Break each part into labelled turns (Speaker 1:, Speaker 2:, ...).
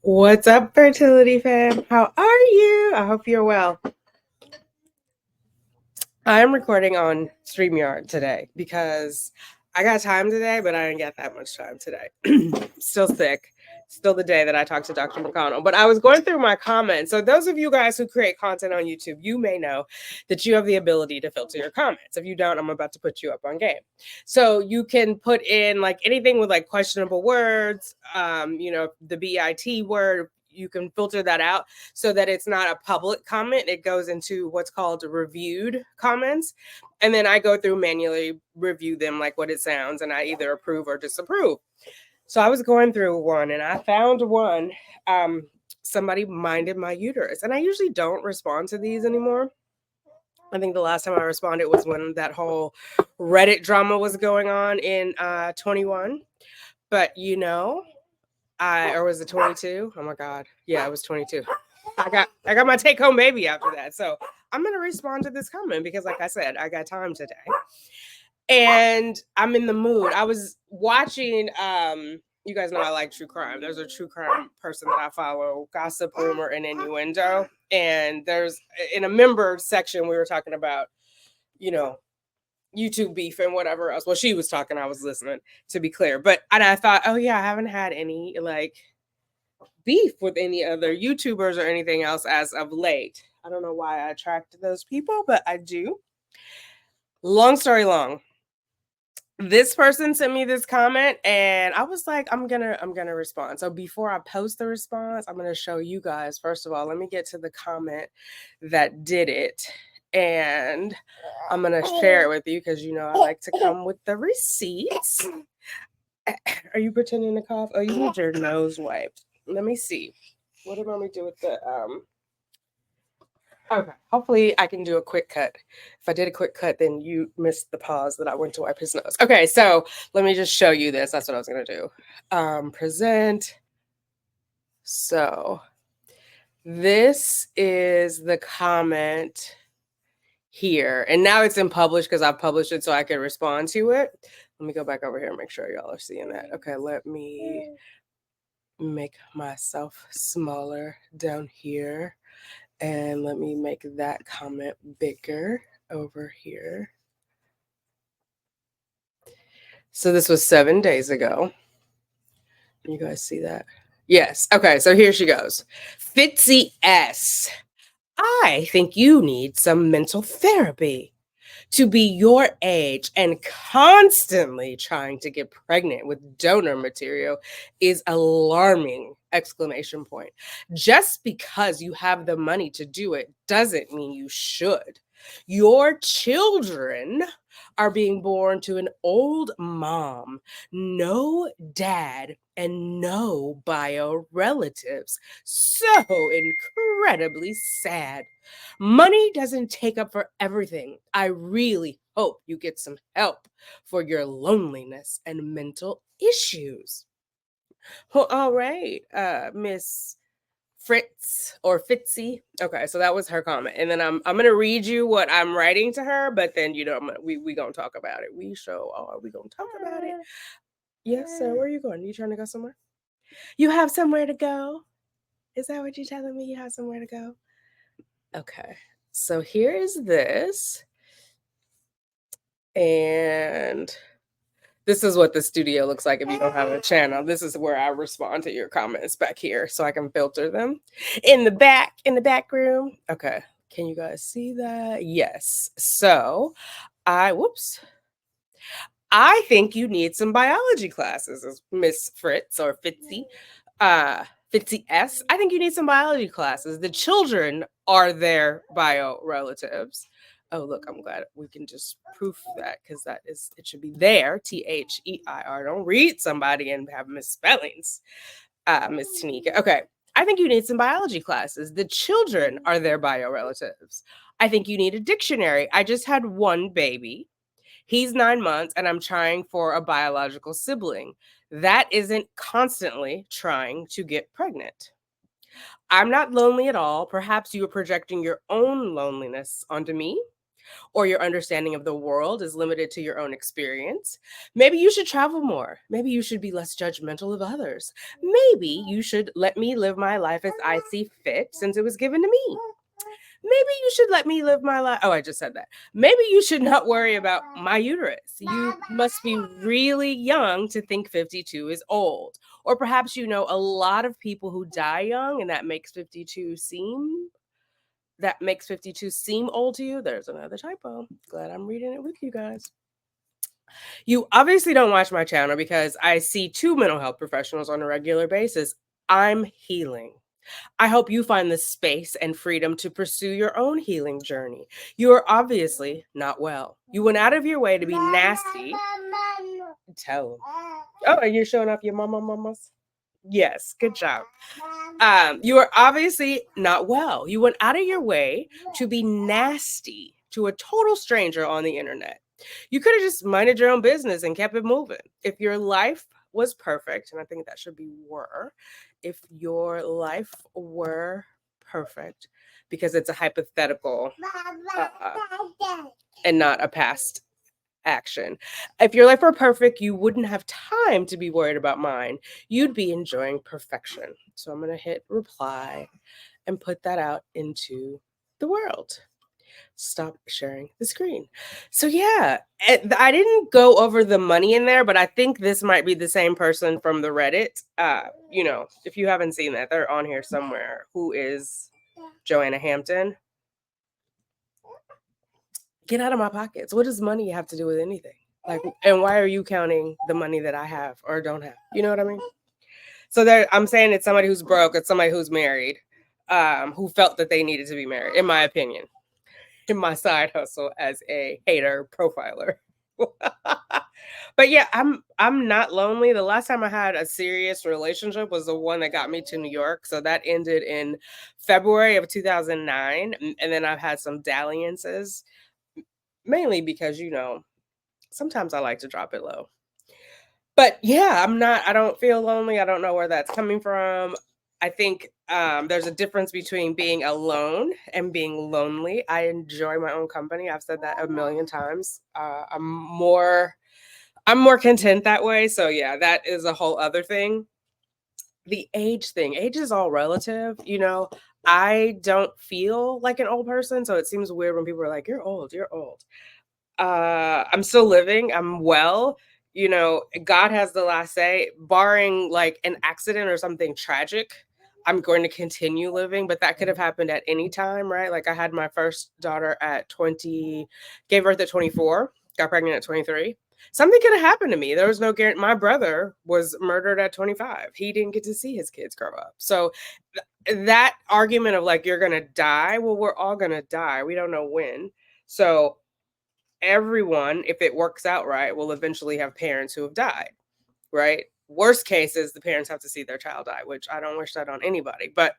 Speaker 1: What's up, fertility fam? How are you? I hope you're well. I'm recording on StreamYard today because I got time today, but I didn't get that much time today. Still sick. Still the day that I talked to Dr. McConnell. But I was going through my comments. So those of you guys who create content on YouTube, you may know that you have the ability to filter your comments. If you don't, I'm about to put you up on game. So you can put in like anything with like questionable words, the BIT word. You can filter that out so that it's not a public comment. It goes into what's called reviewed comments. And then I go through manually review them like what it sounds, and I either approve or disapprove. So I was going through one and I found one. Somebody minded my uterus. And I usually don't respond to these anymore. I think the last time I responded was when that whole Reddit drama was going on in 21. But or was it 22? Oh my God. Yeah, it was 22. I got my take home baby after that. So I'm gonna respond to this comment because, like I said, I got time today. And I'm in the mood. I was watching you guys know I like true crime. There's a true crime person that I follow, gossip, rumor, and innuendo. And there's in a member section we were talking about, YouTube beef and whatever else. Well, she was talking, I was listening, to be clear. And I thought, oh yeah, I haven't had any like beef with any other YouTubers or anything else as of late. I don't know why I attracted those people, but I do. Long story long. This person sent me this comment and I was like, I'm gonna respond. So before I post the response, I'm gonna show you guys. First of all, let me get to the comment that did it. And I'm gonna share it with you because I like to come with the receipts. Are you pretending to cough? Oh, you need your nose wiped. Let me see. What do you want me to do with the Okay, hopefully I can do a quick cut. If I did a quick cut, then you missed the pause that I went to wipe his nose. Okay, so let me just show you this. That's what I was gonna do. Present. So this is the comment here. And now it's in publish because I've published it so I can respond to it. Let me go back over here and make sure y'all are seeing that. Okay, let me make myself smaller down here. And let me make that comment bigger over here. So this was 7 days ago. You guys see that? Yes. Okay, so here she goes. FitsyS. I think you need some mental therapy. To be your age and constantly trying to get pregnant with donor material is alarming! Exclamation point. Just because you have the money to do it doesn't mean you should. Your children are being born to an old mom, no dad, and no bio relatives. So incredibly sad. Money doesn't take up for everything. I really hope you get some help for your loneliness and mental issues. Well, all right, Miss Fritz or Fitsy. Okay, so that was her comment, and then I'm gonna read you what I'm writing to her, but then we gonna talk about it. We gonna talk about it. Yes, sir. Where are you going? You trying to go somewhere? You have somewhere to go? Is that what you're telling me? You have somewhere to go? Okay. So here is this. And this is what the studio looks like if you don't have a channel. This is where I respond to your comments back here so I can filter them. In the back room. Okay. Can you guys see that? Yes. So I think you need some biology classes, as Miss Fritz or Fitzy. FitsyS. I think you need some biology classes. The children are their bio relatives. Oh, look, I'm glad we can just proof that because it should be there. THEIR. Don't read somebody and have misspellings, Miss Tanika. Okay. I think you need some biology classes. The children are their bio relatives. I think you need a dictionary. I just had one baby. He's 9 months and I'm trying for a biological sibling. That isn't constantly trying to get pregnant. I'm not lonely at all. Perhaps you are projecting your own loneliness onto me. or your understanding of the world is limited to your own experience. Maybe you should travel more. Maybe you should be less judgmental of others. Maybe you should let me live my life as I see fit since it was given to me. Maybe you should let me live my life. Oh, I just said that. Maybe you should not worry about my uterus. You must be really young to think 52 is old. Or perhaps you know a lot of people who die young and that makes 52 seem old to you. There's another typo. Glad I'm reading it with you guys. You obviously don't watch my channel because I see two mental health professionals on a regular basis. I'm healing. I hope you find the space and freedom to pursue your own healing journey. You are obviously not well. You went out of your way to be nasty. Tell them. Oh, are you showing off your mamas? Yes, good job. You are obviously not well. You went out of your way to be nasty to a total stranger on the internet. You could have just minded your own business and kept it moving. If your life was perfect, and I think that should be were, if your life were perfect, because it's a hypothetical and not a past action. If your life were perfect, you wouldn't have time to be worried about mine. You'd be enjoying perfection. So I'm going to hit reply and put that out into the world. Stop sharing the screen. So yeah, I didn't go over the money in there, but I think this might be the same person from the Reddit. You know, if you haven't seen that, they're on here somewhere. Who is Joanna Hampton? Get out of my pockets. What does money have to do with anything? Like, and why are you counting the money that I have or don't have? You know what I mean? So there, I'm saying it's somebody who's broke. It's somebody who's married, who felt that they needed to be married, in my opinion. In my side hustle as a hater profiler. But yeah, I'm not lonely. The last time I had a serious relationship was the one that got me to New York. So that ended in February of 2009. And then I've had some dalliances, mainly because, you know, sometimes I like to drop it low. But yeah, I don't feel lonely. I don't know where that's coming from. I think there's a difference between being alone and being lonely. I enjoy my own company. I've said that a million times. I'm more content that way. So yeah, that is a whole other thing. The age thing, age is all relative. You know, I don't feel like an old person, so it seems weird when people are like, "You're old. You're old." I'm still living. I'm well. You know, God has the last say, barring like an accident or something tragic. I'm going to continue living, but that could have happened at any time, right? Like I had my first daughter at 20, gave birth at 24, got pregnant at 23. Something could have happened to me. There was no guarantee. My brother was murdered at 25. He didn't get to see his kids grow up. So that argument of like, you're going to die. Well, we're all going to die. We don't know when. So everyone, if it works out right, will eventually have parents who have died, right? Worst case is the parents have to see their child die, which I don't wish that on anybody. But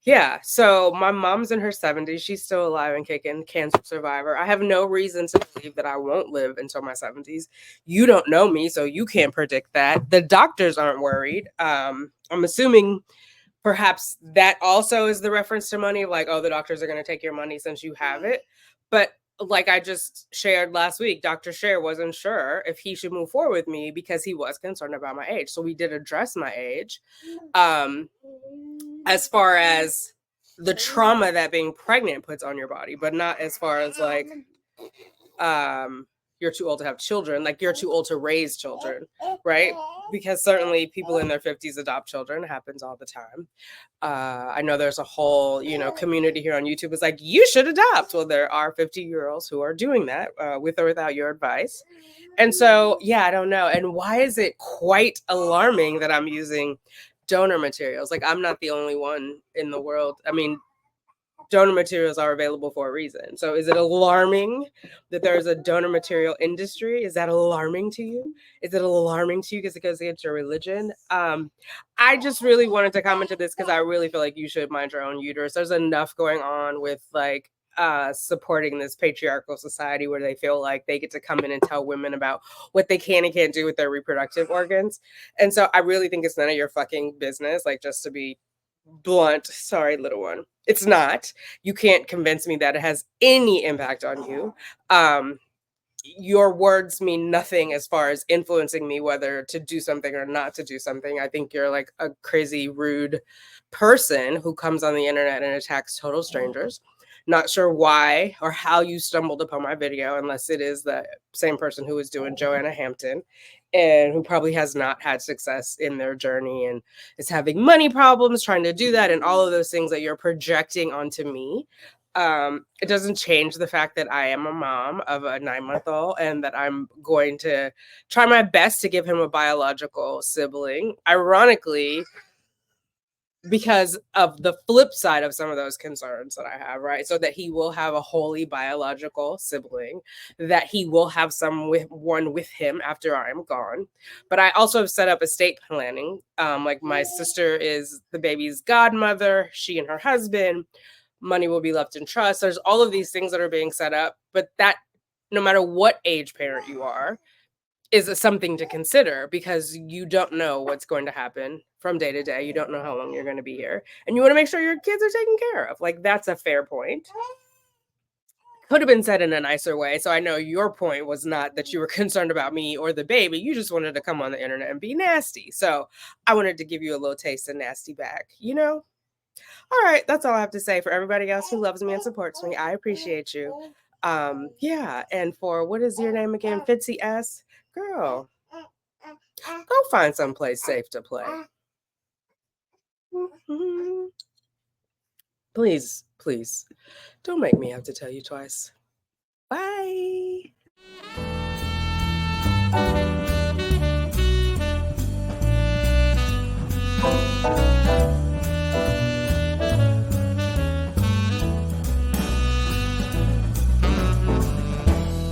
Speaker 1: yeah, so my mom's in her 70s. She's still alive and kicking, cancer survivor. I have no reason to believe that I won't live until my 70s. You don't know me, so you can't predict that. The doctors aren't worried. I'm assuming perhaps that also is the reference to money, like, oh, the doctors are going to take your money since you have it. But like I just shared last week, Dr. Scher wasn't sure if he should move forward with me because he was concerned about my age. So we did address my age. As far as the trauma that being pregnant puts on your body, but not as far as like you're too old to have children, like you're too old to raise children, right? Because certainly people in their 50s adopt children. It happens all the time. I know there's a whole, you know, community here on YouTube. It's like, you should adopt. Well, there are 50-year-olds who are doing that with or without your advice. And so, yeah, I don't know. And why is it quite alarming that I'm using donor materials? Like, I'm not the only one in the world. I mean, donor materials are available for a reason. So is it alarming that there's a donor material industry? Is that alarming to you? Is it alarming to you because it goes against your religion? I just really wanted to comment to this because I really feel like you should mind your own uterus. There's enough going on with like supporting this patriarchal society where they feel like they get to come in and tell women about what they can and can't do with their reproductive organs. And so I really think it's none of your fucking business, like just to be blunt. Sorry, little one. It's not. You can't convince me that it has any impact on you. Um, your words mean nothing as far as influencing me whether to do something or not to do something. I think you're like a crazy, rude person who comes on the internet and attacks total strangers. Not sure why or how you stumbled upon my video, unless it is the same person who was doing Joanna Hampton and who probably has not had success in their journey and is having money problems trying to do that and all of those things that you're projecting onto me. It doesn't change the fact that I am a mom of a 9-month old and that I'm going to try my best to give him a biological sibling. Ironically, because of the flip side of some of those concerns that I have, right? So that he will have a wholly biological sibling, that he will have one with him after I'm gone. But I also have set up estate planning. Like my sister is the baby's godmother, she and her husband, money will be left in trust. There's all of these things that are being set up, but that no matter what age parent you are, is something to consider because you don't know what's going to happen from day to day. You don't know how long you're going to be here. And you want to make sure your kids are taken care of. Like, that's a fair point. Could have been said in a nicer way. So I know your point was not that you were concerned about me or the baby. You just wanted to come on the internet and be nasty. So I wanted to give you a little taste of nasty back, you know? All right, that's all I have to say. For everybody else who loves me and supports me, I appreciate you. Yeah, and for what is your name again? FitsyS? Girl, go find someplace safe to play. Mhm. Please, please, don't make me have to tell you twice.